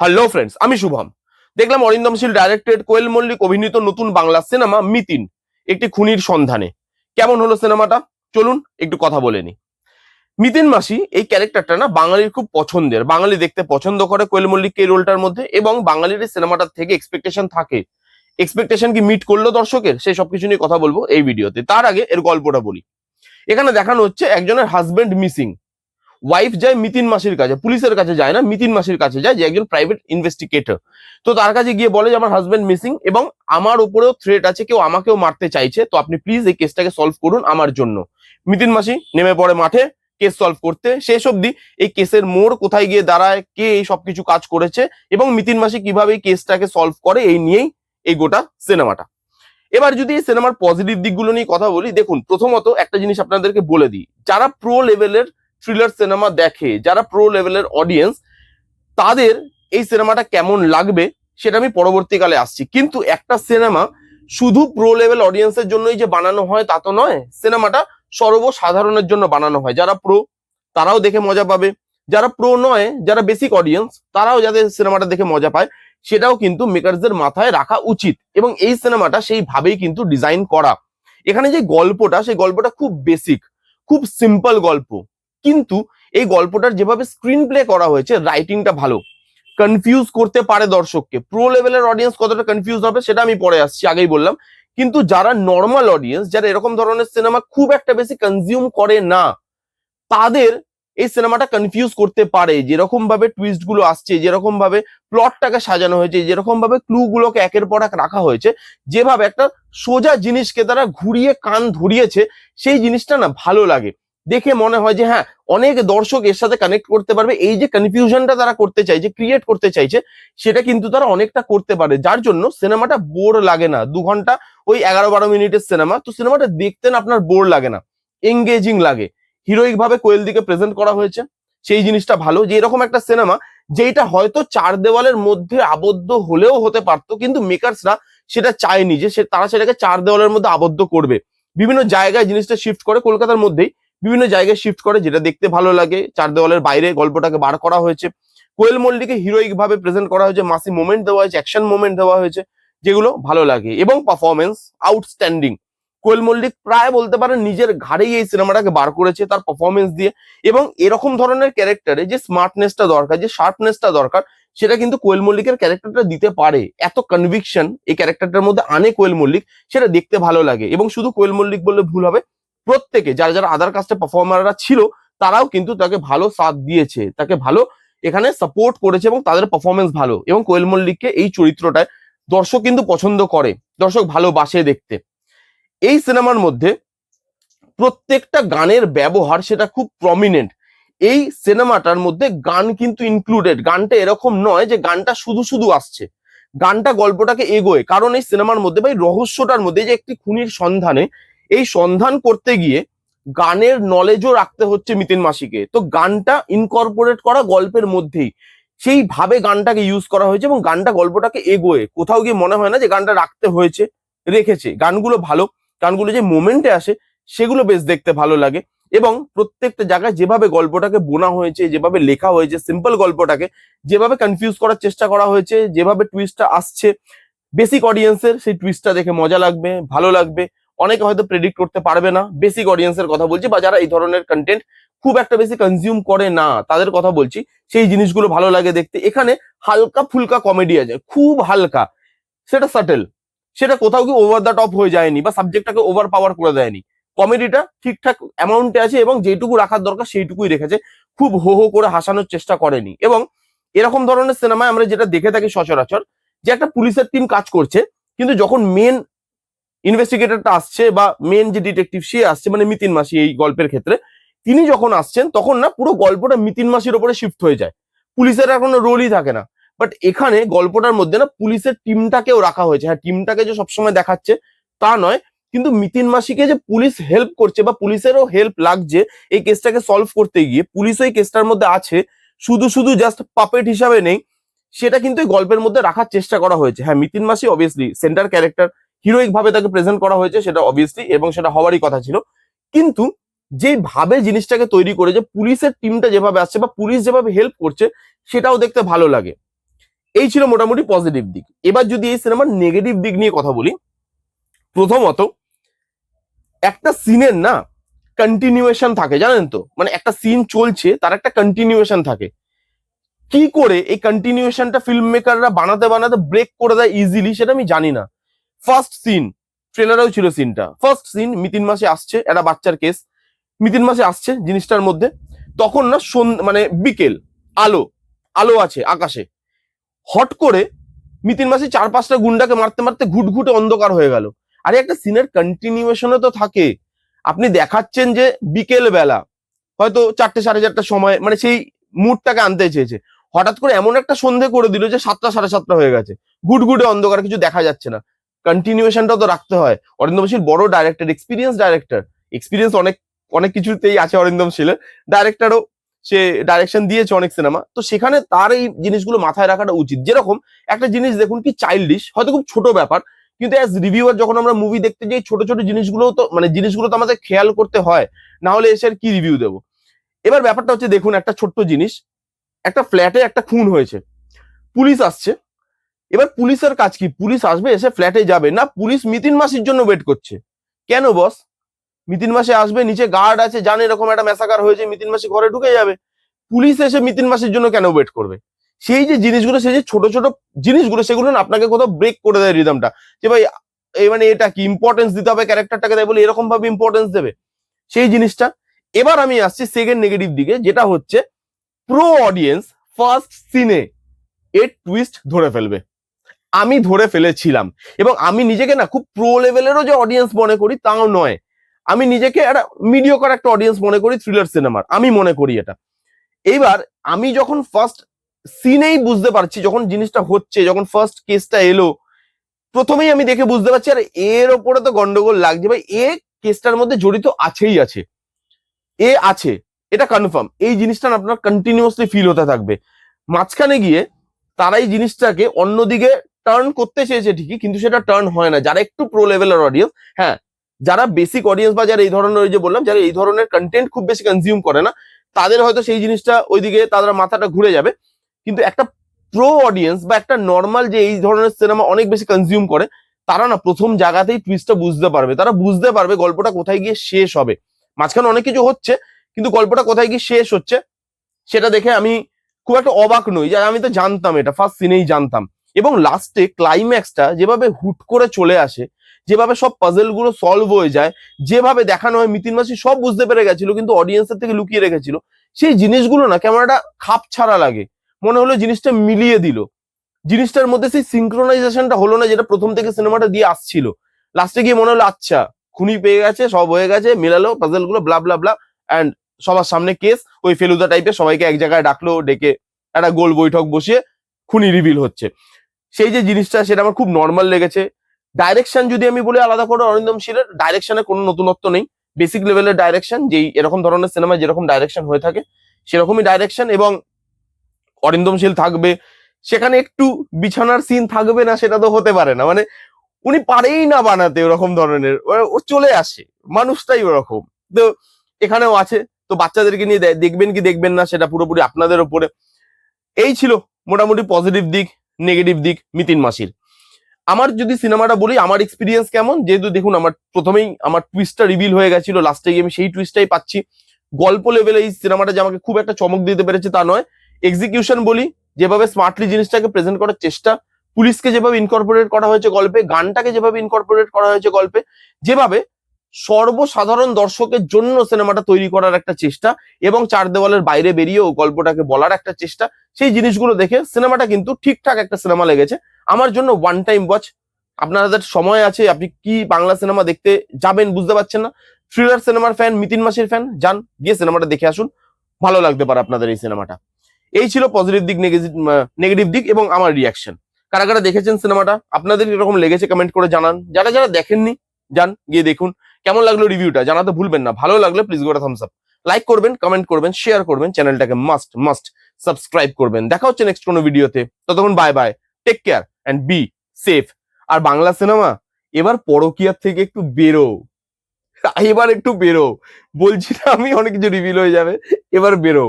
Hello friends, আমি শুভম। দেখলাম অরিন্দম শীল directed, Koel Mallick অভিনীত নতুন বাংলা সিনেমা মিতিন, একটি খুনির সন্ধানে। কেমন হলো সিনেমাটা? চলুন একটু কথা বলে নি। মিতিন মাসি এই ক্যারেক্টারটা না বাঙালির খুব পছন্দের, বাঙালি দেখতে পছন্দ করে কোয়েল মল্লিককে এই রোলটার মধ্যে, এবং বাঙালির এই সিনেমাটার থেকে এক্সপেকটেশন থাকে। এক্সপেকটেশন কি মিট করলো দর্শকের, সেই সবকিছু নিয়ে কথা বলবো এই ভিডিওতে। তার আগে এর গল্পটা বলি। এখানে দেখানো হচ্ছে একজনের হাজবেন্ড মিসিং। ওয়াইফ যায় মিতিন মাসির কাছে, পুলিশের কাছে যায় না, মিতিন মাসির কাছে যায়, যে একজন প্রাইভেট ইনভেস্টিগেটর। তো তার কাছে গিয়ে বলে যে আমার হাজবেন্ড মিসিং এবং আমার উপরেও থ্রেট আছে, কেউ আমাকেও মারতে চাইছে, তো আপনি প্লিজ এই কেসটাকে সলভ করুন আমার জন্য। মিতিন মাসি নেমে পড়ে মাঠে কেস সলভ করতে। শেষ অবধি এই কেসের মোড় কোথায় গিয়ে দাঁড়ায়, কে এই সবকিছু কাজ করেছে এবং মিতিন মাসি কিভাবে এই কেসটাকে সলভ করে, এই নিয়েই এই গোটা সিনেমাটা। এবার যদি এই সিনেমার পজিটিভ দিকগুলো নিয়ে কথা বলি, দেখুন প্রথমত একটা জিনিস আপনাদেরকে বলে দিই, যারা প্রো লেভেলের থ্রিলার সিনেমা দেখে, যারা প্রো লেভেলের অডিয়েন্স, তাদের এই সিনেমাটা কেমন লাগবে সেটা আমি পরবর্তীকালে আসছি। কিন্তু একটা সিনেমা শুধু প্রো লেভেল অডিয়েন্সের জন্যই যে বানানো হয় তা তো নয়। সিনেমাটা সর্বসাধারণের জন্য বানানো হয়। যারা প্রো তারাও দেখে মজা পাবে, যারা প্রো নয়, যারা বেসিক অডিয়েন্স, তারাও যাতে সিনেমাটা দেখে মজা পায়, সেটাও কিন্তু মেকারসদের মাথায় রাখা উচিত। এবং এই সিনেমাটা সেইভাবেই কিন্তু ডিজাইন করা। এখানে যে গল্পটা, সেই গল্পটা খুব বেসিক, খুব সিম্পল গল্প, কিন্তু এই গল্পটার যেভাবে স্ক্রিন প্লে করা হয়েছে, রাইটিংটা ভালো, কনফিউজ করতে পারে দর্শককে। প্রো লেভেলের অডিয়েন্স কতটা কনফিউজ হবে সেটা আমি পরে আসছি, আগেই বললাম। কিন্তু যারা নর্মাল অডিয়েন্স, যারা এরকম ধরনের সিনেমা খুব একটা বেশি কনজিউম করে না, তাদের এই সিনেমাটা কনফিউজ করতে পারে। যেরকম ভাবে টুইস্ট গুলো আসছে, যেরকম ভাবে প্লটটাকে সাজানো হয়েছে, যেরকম ভাবে ক্লু গুলোকে একের পর এক রাখা হয়েছে, যেভাবে একটা সোজা জিনিসকে তারা ঘুরিয়ে কান ধরিয়েছে, সেই জিনিসটা না ভালো লাগে। দেখে মনে হয় যে হ্যাঁ, অনেক দর্শক এর সাথে কানেক্ট করতে পারবে। এই যে কনফিউশনটা তারা করতে চাইছে, ক্রিয়েট করতে চাইছে, সেটা কিন্তু তারা অনেকটা করতে পারে, যার জন্য সিনেমাটা বোর লাগে না। 2 ঘন্টা ওই 11-12 মিনিটের সিনেমা, তো সিনেমাটা দেখতে না আপনার বোর লাগে না, এঙ্গেজিং লাগে। হিরোইক ভাবে কোয়েল দিকে প্রেজেন্ট করা হয়েছে, সেই জিনিসটা ভালো। যে এরকম একটা সিনেমা যেটা হয়তো 4 দেওয়ালের মধ্যে আবদ্ধ হলেও হতে পারতো, কিন্তু মেকার্সরা সেটা চায়নি যে তারা সেটাকে 4 দেওয়ালের মধ্যে আবদ্ধ করবে। বিভিন্ন জায়গায় জিনিসটা শিফট করে, কলকাতার মধ্যেই বিভিন্ন জায়গায় শিফট করে, যেটা দেখতে ভালো লাগে। 4 দেওয়ালের বাইরে গল্পটাকে বার করা হয়েছে। কোয়েল মল্লিকে হিরোইক ভাবে প্রেজেন্ট করা হয়েছে, মাসি মোমেন্ট দেওয়া হয়েছে, অ্যাকশন মোমেন্ট দেওয়া হয়েছে, যেগুলো ভালো লাগে। এবং পারফরমেন্স আউটস্ট্যান্ডিং। কোয়েল মল্লিক প্রায় বলতে পারেন নিজের ঘাড়েই এই সিনেমাটাকে বার করেছে তার পারফরমেন্স দিয়ে। এবং এরকম ধরনের ক্যারেক্টারে যে স্মার্টনেসটা দরকার, যে শার্পনেসটা দরকার, সেটা কিন্তু কোয়েল মল্লিকের ক্যারেক্টারটা দিতে পারে। এত কনভিকশন এই ক্যারেক্টারটার মধ্যে আনে কোয়েল মল্লিক, সেটা দেখতে ভালো লাগে। এবং শুধু কোয়েল মল্লিক বললে ভুল হবে, প্রত্যেকে যারা যারা আদার কাস্টে পারফর্মাররা ছিল, তারাও কিন্তু তাকে ভালো সাথ দিয়েছে, তাকে ভালো এখানে সাপোর্ট করেছে, এবং তাদের পারফরমেন্স ভালো। এবং কোয়েল মল্লিককে এই চরিত্রটায় দর্শক কিন্তু পছন্দ করে, দর্শক ভালোবাসে দেখতে। এই সিনেমার মধ্যে প্রত্যেকটা গানের ব্যবহার সেটা খুব প্রমিনেন্ট। এই সিনেমাটার মধ্যে গান কিন্তু ইনক্লুডেড। গানটা এরকম নয় যে গানটা শুধু শুধু আসছে, গানটা গল্পটাকে এগোয়। কারণ এই সিনেমার মধ্যে ভাই রহস্যটার মধ্যে যে একটি খুনির সন্ধানে, এই সন্ধান করতে গিয়ে গানের নলেজও রাখতে হচ্ছে মিতিন মাসিকে। তো গানটা ইনকর্পোরেট করা গল্পের মধ্যেই, সেইভাবে গানটাকে ইউজ করা হয়েছে, এবং গানটা গল্পটাকে এগোয়। কোথাও গিয়ে মনে হয় না যে গানটা রাখতে হয়েছে, রেখেছে। গানগুলো ভালো, গানগুলো যে মোমেন্টে আসে সেগুলো বেশ দেখতে ভালো লাগে। এবং প্রত্যেকটা জায়গায় যেভাবে গল্পটাকে বোনা হয়েছে, যেভাবে লেখা হয়েছে, সিম্পল গল্পটাকে যেভাবে কনফিউজ করার চেষ্টা করা হয়েছে, যেভাবে টুইস্টটা আসছে, বেসিক অডিয়েন্সের সেই টুইস্টটা দেখে মজা লাগবে, ভালো লাগবে। অনেকে হয়তো প্রেডিক্ট করতে পারবে না, বেসিক অডিয়েন্সের কথা বলছি, বা যারা এই ধরনের কন্টেন্ট খুব একটা বেশি কনজিউম করে না, তাদের কথা বলছি। সেই জিনিসগুলো ভালো লাগে দেখতে। এখানে হালকা ফুলকা কমেডি আছে, খুব হালকা, সেটা সাটেল, সেটা কোথাও কি ওভার দ্য টপ হয়ে যায়নি, বা সাবজেক্টটাকে ওভার পাওয়ার করে দেয়নি। কমেডিটা ঠিকঠাক অ্যামাউন্টে আছে, এবং যেটুকু রাখার দরকার সেইটুকুই রেখেছে। খুব হো হো করে হাসানোর চেষ্টা করেনি। এবং এরকম ধরনের সিনেমায় আমরা যেটা দেখে থাকি সচরাচর, যে একটা পুলিশের টিম কাজ করছে, কিন্তু যখন মেন ইনভেস্টিগেটরটা আসছে, বা মেন যে ডিটেকটিভ সে আসছে, মানে মিতিন মাসি এই গল্পের ক্ষেত্রে, তিনি যখন আসছেন, তখন না পুরো গল্পটা মিতিন মাসির ওপরে শিফট হয়ে যায়, পুলিশের আর কোনো রোলই থাকে না। বাট এখানে গল্পটার মধ্যে না পুলিশের টিমটাকেও রাখা হয়েছে। হ্যাঁ, টিমটাকে যে সবসময় দেখাচ্ছে তা নয়, কিন্তু মিতিন মাসিকে যে পুলিশ হেল্প করছে, বা পুলিশেরও হেল্প লাগছে এই কেসটাকে সলভ করতে গিয়ে, পুলিশও এই কেসটার মধ্যে আছে, শুধু শুধু জাস্ট পাপেট হিসাবে নেই, সেটা কিন্তু এই গল্পের মধ্যে রাখার চেষ্টা করা হয়েছে। হ্যাঁ, মিতিন মাসি অবভিয়াসলি সেন্টার ক্যারেক্টার, হিরোইক ভাবে তাকে প্রেজেন্ট করা হয়েছে, সেটা অবভিয়াসলি, এবং সেটা হওয়ারই কথা ছিল। কিন্তু যেভাবে জিনিসটাকে তৈরি করে, যে পুলিশের টিমটা যেভাবে আসছে, বা পুলিশ যেভাবে হেল্প করছে, সেটাও দেখতে ভালো লাগে। এই ছিল মোটামুটি পজিটিভ দিক। এবার যদি এই সিনেমার নেগেটিভ দিক নিয়ে কথা বলি, প্রথমত একটা সিনের না কন্টিনিউয়েশন থাকে, জানেন তো, মানে একটা সিন চলছে তার একটা কন্টিনিউয়েশন থাকে। কি করে এই কন্টিনিউয়েশনটা ফিল্ম মেকাররা বানাতে বানাতে ব্রেক করে দেয় ইজিলি, সেটা আমি জানি না। ফার্স্ট সিন, ট্রেলারেও ছিল সিনটা, ফার্স্ট সিন মিতিন মাসে আসছে, একটা বাচ্চার কেস, মিতিন মাসে আসছে জিনিসটার মধ্যে, তখন না মানে বিকেল, আলো আলো আছে আকাশে, হট করে মিতিন মাসি 4-5টা গুন্ডাকে মারতে মারতে ঘুটঘুটে অন্ধকার হয়ে গেল। আরে একটা সিনের কন্টিনিউয়েশনও তো থাকে। আপনি দেখাচ্ছেন যে বিকেল বেলা, হয়তো 4টে-4:30টার সময়, মানে সেই মুডটাকে আনতে চেয়েছে, হঠাৎ করে এমন একটা সন্ধে করে দিল যে 7টা-7:30 হয়ে গেছে, ঘুটঘুটে অন্ধকার, কিছু দেখা যাচ্ছে না। কন্টিনিউয়েশনটা তো রাখতে হয়। অরিন্দম শীল বড় ডাইরেক্টর, ডাইরেক্টর, এক্সপিরিয়েন্স অনেক অনেক কিছুতেই আছে অরিন্দম শীলের। ডাইরেক্টরও, সে ডাইরেকশন দিয়েছে অনেক সিনেমা, তো সেখানে তার এই জিনিসগুলো মাথায় রাখাটা উচিত। যেরকম একটা জিনিস দেখুন কি চাইল্ডিশ, হয়তো খুব ছোট ব্যাপার, কিন্তু অ্যাজ রিভিউয়ার যখন আমরা মুভি দেখতে যাই, ছোট ছোট জিনিসগুলো তো, মানে জিনিসগুলো তো আমাদের খেয়াল করতে হয়, না হলে এসে আর কি রিভিউ দেবো। এবার ব্যাপারটা হচ্ছে, দেখুন একটা ছোট্ট জিনিস, একটা ফ্ল্যাটে একটা খুন হয়েছে, পুলিশ আসছে। এবার পুলিশের কাজ কি? পুলিশ আসবে, এসে ফ্ল্যাটে যাবে না, পুলিশ মিতিন মাসির জন্য ওয়েট করছে। কেন বস? মিতিন মাসে আসবে, নিচে গার্ড আছে, জানে এরকম একটা ম্যাসাকার হয়েছে, মিতিন মাসি ঘরে ঢুকে যাবে, পুলিশ এসে মিতিন মাসির জন্য কেন ওয়েট করবে? সেই যে জিনিসগুলো, সেই যে ছোট ছোট জিনিসগুলো, সেগুলো না আপনাকে কোথাও ব্রেক করে দেয় রিদমটা, যে ভাই এই মানে এটা কি ইম্পর্টেন্স দিতে হবে ক্যারেক্টারটাকে, তাই বলে এরকম ভাবে ইম্পর্টেন্স দেবে সেই জিনিসটা। এবার আমি আসছি সেকেন্ড নেগেটিভ দিকে, যেটা হচ্ছে প্রো অডিয়েন্স ফার্স্ট সিনে এর টুইস্ট ধরে ফেলবে। আমি ধরে ফেলেছিলাম, এবং আমি নিজেকে না খুব প্রো লেভেলেরও যে অডিয়েন্স মনে করি তাও নয়, আমি নিজেকে একটা মিডিওকার একটা অডিয়েন্স মনে করি থ্রিলার সিনেমার, আমি মনে করি এটা। এইবার আমি যখন ফার্স্ট সিনেই বুঝতে পারছি, যখন জিনিসটা হচ্ছে, যখন ফার্স্ট কেসটা এলো, প্রথমেই আমি দেখে বুঝতে পারছি আর এর ওপরে তো গন্ডগোল লাগছে ভাই, এ কেসটার মধ্যে জড়িত আছেই আছে, এ আছে, এটা কনফার্ম। এই জিনিসটা আপনার কন্টিনিউয়াসলি ফিল হতে থাকবে। মাঝখানে গিয়ে তারা এই জিনিসটাকে অন্যদিকে টার্ন করতে চেয়েছে ঠিকই, কিন্তু সেটা টার্ন হয় না। যারা একটু প্রো লেভেলের অডিয়েন্স, হ্যাঁ, যারা বেসিক অডিয়েন্স বা যারা এই ধরনের, ওই যে বললাম, যারা এই ধরনের কন্টেন্ট খুব বেশি কনজিউম করে না, তাদের হয়তো সেই জিনিসটা ওইদিকে তাদের মাথাটা ঘুরে যাবে। কিন্তু একটা প্রো অডিয়েন্স বা একটা নর্মাল যে এই ধরনের সিনেমা অনেক বেশি কনজিউম করে, তারা না প্রথম জায়গাতেই টুইস্টটা বুঝতে পারবে, তারা বুঝতে পারবে গল্পটা কোথায় গিয়ে শেষ হবে। মাঝখানে অনেক কিছু হচ্ছে, কিন্তু গল্পটা কোথায় গিয়ে শেষ হচ্ছে সেটা দেখে আমি খুব একটা অবাক নই, যে আমি তো জানতাম, এটা ফার্স্ট সিনেই জানতাম। এবং লাস্টে ক্লাইম্যাক্সটা যেভাবে হুট করে চলে আসে, যেভাবে সব পাজেল গুলো সলভ হয়ে যায়, যেভাবে দেখানো হয় মিতিন মাসি সব বুঝতে পেরে গেছিল কিন্তু অডিয়েন্সের থেকে লুকিয়ে রেখেছিল, সেই জিনিসগুলো না কেমন একটা খাপ ছাড়া লাগে, মনে হলো জিনিসটা মিলিয়ে দিল। জিনিসটার মধ্যে সেই সিঙ্ক্রোনাইজেশনটা হলো না, যেটা প্রথম থেকে সিনেমাটা দিয়ে আসছিল। লাস্টে গিয়ে মনে হলো আচ্ছা খুনি পেয়ে গেছে, সব হয়ে গেছে, মেলালো পাজেল গুলো, ব্লা ব্লা ব্লা, অ্যান্ড সবার সামনে কেস, ওই ফেলুদা টাইপের সবাইকে এক জায়গায় ডাকলো, ডেকে একটা গোল বৈঠক বসিয়ে খুনি রিভিল হচ্ছে। সেই যে জিনিসটা, সেটা আমার খুব নর্মাল লেগেছে। ডাইরেকশন যদি আমি বলি আলাদা করে, অরিন্দম শীলের ডাইরেকশনে কোনো নতুনত্ব নেই, বেসিক লেভেলের ডাইরেকশন, যেই এরকম ধরনের সিনেমায় যেরকম ডাইরেকশন হয়ে থাকে সেরকমই ডাইরেকশন। এবং অরিন্দম শীল থাকবে সেখানে, একটু বিছানার সিন থাকবে না সেটা তো হতে পারে না, মানে উনি পারেই না বানাতে ওরকম ধরনের, ও চলে আসে, মানুষটাই ওরকম। তো এখানেও আছে, তো বাচ্চাদেরকে নিয়ে দেখবেন কি দেখবেন না সেটা পুরোপুরি আপনাদের ওপরে। এই ছিল মোটামুটি পজিটিভ দিক, নেগেটিভ দিক মিতিন মাসির। আমার যদি সিনেমাটা বলি, আমার এক্সপিরিয়েন্স কেমন, যেহেতু দেখুন আমার প্রথমেই আমার টুইস্টটা রিভিল হয়ে গেছিল, লাস্টে গিয়ে আমি সেই টুইস্টটাই পাচ্ছি। গল্প লেভেলে এই সিনেমাটা যে আমাকে খুব একটা চমক দিতে পেরেছে তা নয়, এক্সিকিউশন বলি, যেভাবে স্মার্টলি জিনিসটাকে প্রেজেন্ট করার চেষ্টা, পুলিশকে যেভাবে ইনকর্পোরেট করা হয়েছে গল্পে, গানটাকে যেভাবে ইনকর্পোরেট করা হয়েছে গল্পে, যেভাবে সর্বসাধারণ দর্শকের জন্য সিনেমাটা তৈরি করার একটা চেষ্টা, এবং চার দেওয়ালের বাইরে বেরিয়েও গল্পটাকে বলার একটা চেষ্টা, সেই জিনিসগুলো দেখে সিনেমাটা কিন্তু ঠিকঠাক একটা সিনেমা লেগেছে আমার জন্য। One time watch. আপনাদের সময় আছে, আপনি কি বাংলা সিনেমা দেখতে যাবেন বুঝতে পারছেন না, থ্রিলার সিনেমার ফ্যান, মিতিন মাসির ফ্যান, যান গিয়ে সিনেমাটা দেখে আসুন, ভালো লাগতে পারে আপনাদের এই সিনেমাটা। এই ছিল পজিটিভ দিক, নেগেটিভ দিক এবং আমার রিয়াকশন। কারা কারা দেখেছেন সিনেমাটা, আপনাদের এরকম লেগেছে কমেন্ট করে জানান। যারা যারা দেখেননি, যান গিয়ে দেখুন। কেমন লাগলো রিভিউটা জানাতে ভুলবেন না। ভালো লাগলে প্লিজ গোটা থামস আপ, লাইক করবেন, কমেন্ট করবেন, শেয়ার করবেন, চ্যানেলটাকে মাস্ট মাস্ট সাবস্ক্রাইব করবেন। দেখা হচ্ছে নেক্সট কোনো ভিডিওতে, ততক্ষণ bye bye, take care and be safe. আর বাংলা সিনেমা এবার পরকীয়ার থেকে একটু বেরো, এবার একটু বেরো, বলছি না আমি অনেক কিছু রিভিল হয়ে যাবে, এবার বেরো।